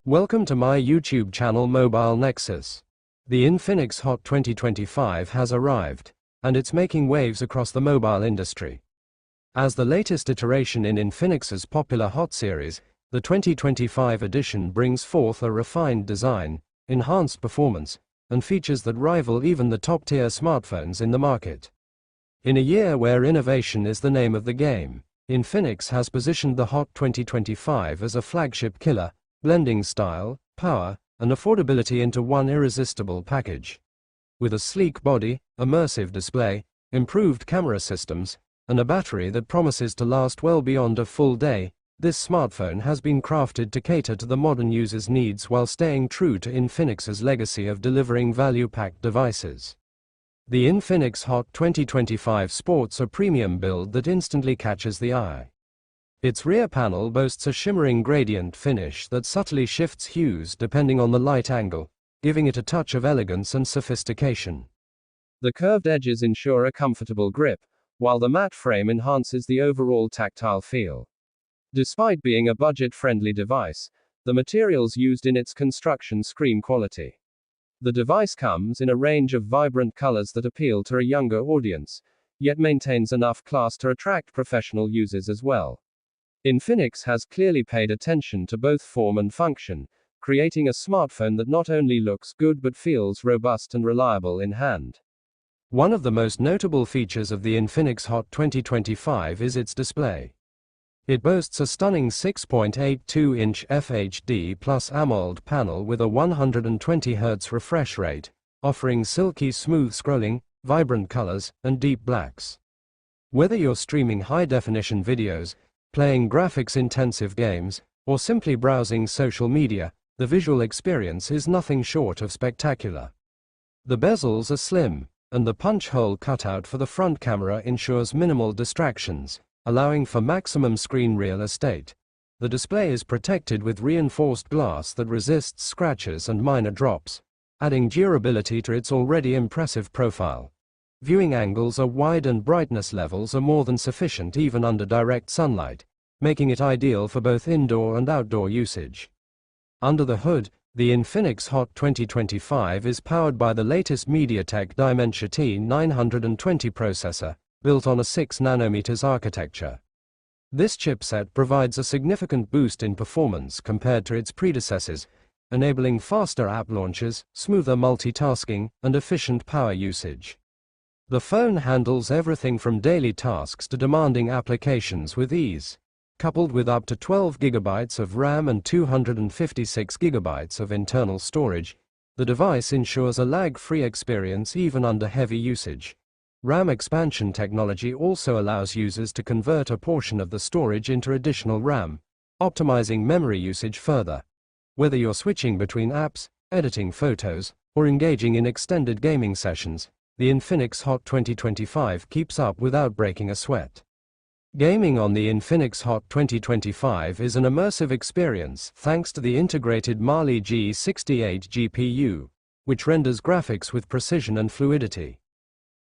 Welcome to my YouTube channel Mobile Nexus. The Infinix Hot 2025 has arrived, and it's making waves across the mobile industry. As the latest iteration in Infinix's popular Hot series, the 2025 edition brings forth a refined design, enhanced performance, and features that rival even the top-tier smartphones in the market. In a year where innovation is the name of the game, Infinix has positioned the Hot 2025 as a flagship killer, blending style, power, and affordability into one irresistible package. With a sleek body, immersive display, improved camera systems, and a battery that promises to last well beyond a full day, this smartphone has been crafted to cater to the modern user's needs while staying true to Infinix's legacy of delivering value-packed devices. The Infinix Hot 2025 sports a premium build that instantly catches the eye. Its rear panel boasts a shimmering gradient finish that subtly shifts hues depending on the light angle, giving it a touch of elegance and sophistication. The curved edges ensure a comfortable grip, while the matte frame enhances the overall tactile feel. Despite being a budget-friendly device, the materials used in its construction scream quality. The device comes in a range of vibrant colors that appeal to a younger audience, yet maintains enough class to attract professional users as well. Infinix has clearly paid attention to both form and function, creating a smartphone that not only looks good but feels robust and reliable in hand. One of the most notable features of the Infinix Hot 2025 is its display. It boasts a stunning 6.82-inch FHD plus AMOLED panel with a 120 Hz refresh rate, offering silky smooth scrolling, vibrant colors, and deep blacks. Whether you're streaming high-definition videos, playing graphics-intensive games, or simply browsing social media, the visual experience is nothing short of spectacular. The bezels are slim, and the punch hole cutout for the front camera ensures minimal distractions, allowing for maximum screen real estate. The display is protected with reinforced glass that resists scratches and minor drops, adding durability to its already impressive profile. Viewing angles are wide and brightness levels are more than sufficient even under direct sunlight, making it ideal for both indoor and outdoor usage. Under the hood, the Infinix Hot 2025 is powered by the latest MediaTek Dimensity T920 processor, built on a 6nm architecture. This chipset provides a significant boost in performance compared to its predecessors, enabling faster app launches, smoother multitasking, and efficient power usage. The phone handles everything from daily tasks to demanding applications with ease. Coupled with up to 12 GB of RAM and 256 GB of internal storage, the device ensures a lag-free experience even under heavy usage. RAM expansion technology also allows users to convert a portion of the storage into additional RAM, optimizing memory usage further. Whether you're switching between apps, editing photos, or engaging in extended gaming sessions, the Infinix Hot 2025 keeps up without breaking a sweat. Gaming on the Infinix Hot 2025 is an immersive experience thanks to the integrated Mali G68 GPU, which renders graphics with precision and fluidity.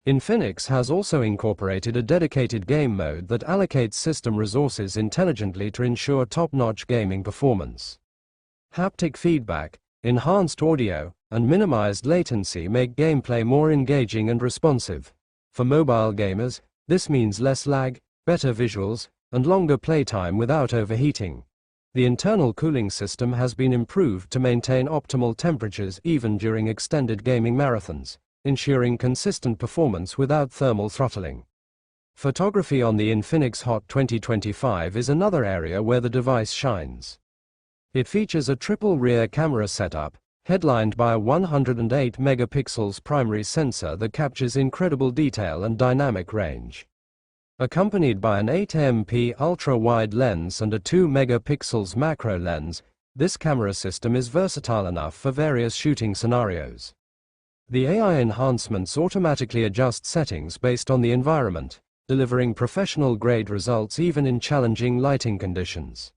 Infinix has also incorporated a dedicated game mode that allocates system resources intelligently to ensure top-notch gaming performance. Haptic feedback, enhanced audio, and minimized latency make gameplay more engaging and responsive. For mobile gamers, this means less lag, better visuals, and longer playtime without overheating. The internal cooling system has been improved to maintain optimal temperatures even during extended gaming marathons, ensuring consistent performance without thermal throttling. Photography on the Infinix Hot 2025 is another area where the device shines. It features a triple rear camera setup, headlined by a 108 megapixels primary sensor that captures incredible detail and dynamic range. Accompanied by an 8MP ultra-wide lens and a 2 megapixels macro lens, this camera system is versatile enough for various shooting scenarios. The AI enhancements automatically adjust settings based on the environment, delivering professional-grade results even in challenging lighting conditions.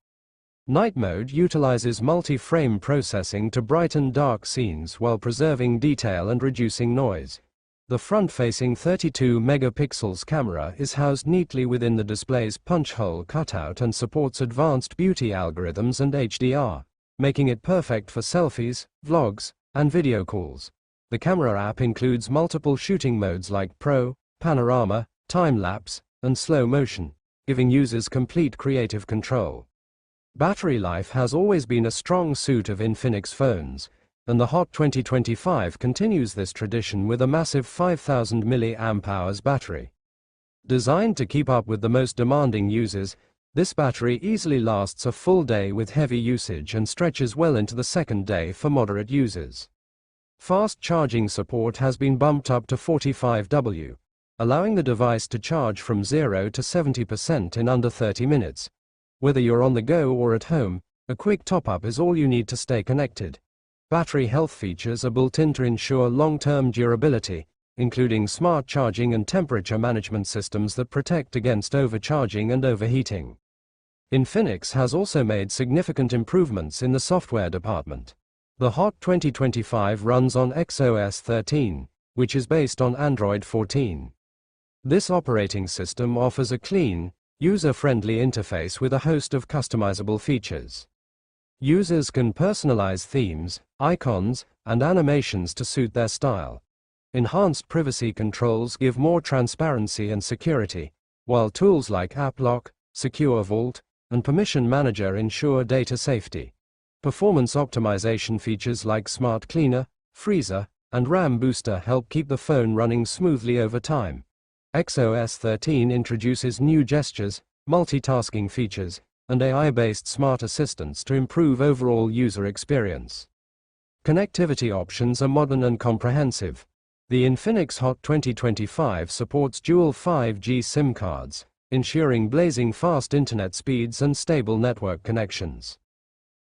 Night mode utilizes multi-frame processing to brighten dark scenes while preserving detail and reducing noise, The front-facing 32 megapixels camera is housed neatly within the display's punch hole cutout and supports advanced beauty algorithms and HDR, making it perfect for selfies, vlogs, and video calls. The camera app includes multiple shooting modes like Pro, Panorama, Time-lapse, and Slow Motion, giving users complete creative control. Battery life has always been a strong suit of Infinix phones, and the Hot 2025 continues this tradition with a massive 5000 mAh battery. Designed to keep up with the most demanding users, this battery easily lasts a full day with heavy usage and stretches well into the second day for moderate users. Fast charging support has been bumped up to 45W, allowing the device to charge from 0 to 70% in under 30 minutes. Whether you're on the go or at home, a quick top-up is all you need to stay connected. Battery health features are built in to ensure long-term durability, including smart charging and temperature management systems that protect against overcharging and overheating. Infinix has also made significant improvements in the software department. The Hot 2025 runs on XOS 13, which is based on Android 14. This operating system offers a clean, user-friendly interface with a host of customizable features. Users can personalize themes, icons, and animations to suit their style. Enhanced privacy controls give more transparency and security, while tools like App Lock, Secure Vault, and Permission Manager ensure data safety. Performance optimization features like Smart Cleaner, Freezer, and RAM Booster help keep the phone running smoothly over time. XOS 13 introduces new gestures, multitasking features, and AI-based smart assistants to improve overall user experience. Connectivity options are modern and comprehensive. The Infinix Hot 2025 supports dual 5G SIM cards, ensuring blazing fast internet speeds and stable network connections.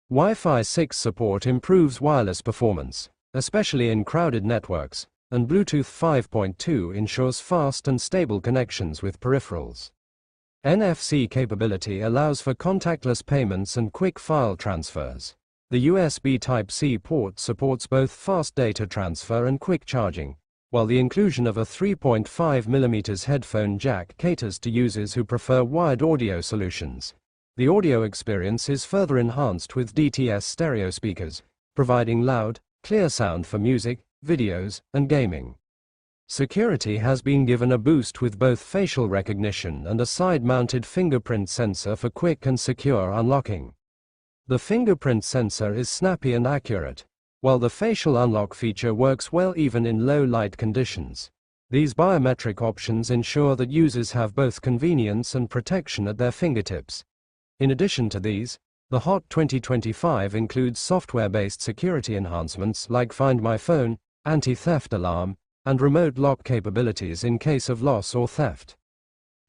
Wi-Fi 6 support improves wireless performance, especially in crowded networks, and Bluetooth 5.2 ensures fast and stable connections with peripherals. NFC capability allows for contactless payments and quick file transfers. The USB Type-C port supports both fast data transfer and quick charging, while the inclusion of a 3.5mm headphone jack caters to users who prefer wired audio solutions. The audio experience is further enhanced with DTS stereo speakers, providing loud, clear sound for music, videos, and gaming. Security has been given a boost with both facial recognition and a side-mounted fingerprint sensor for quick and secure unlocking. The fingerprint sensor is snappy and accurate, while the facial unlock feature works well even in low-light conditions. These biometric options ensure that users have both convenience and protection at their fingertips. In addition to these, the Hot 2025 includes software-based security enhancements like Find My Phone, anti-theft alarm, and remote lock capabilities in case of loss or theft.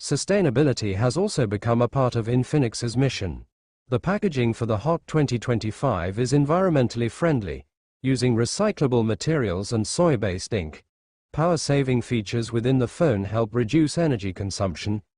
Sustainability has also become a part of Infinix's mission. The packaging for the Hot 2025 is environmentally friendly, using recyclable materials and soy-based ink. Power-saving features within the phone help reduce energy consumption,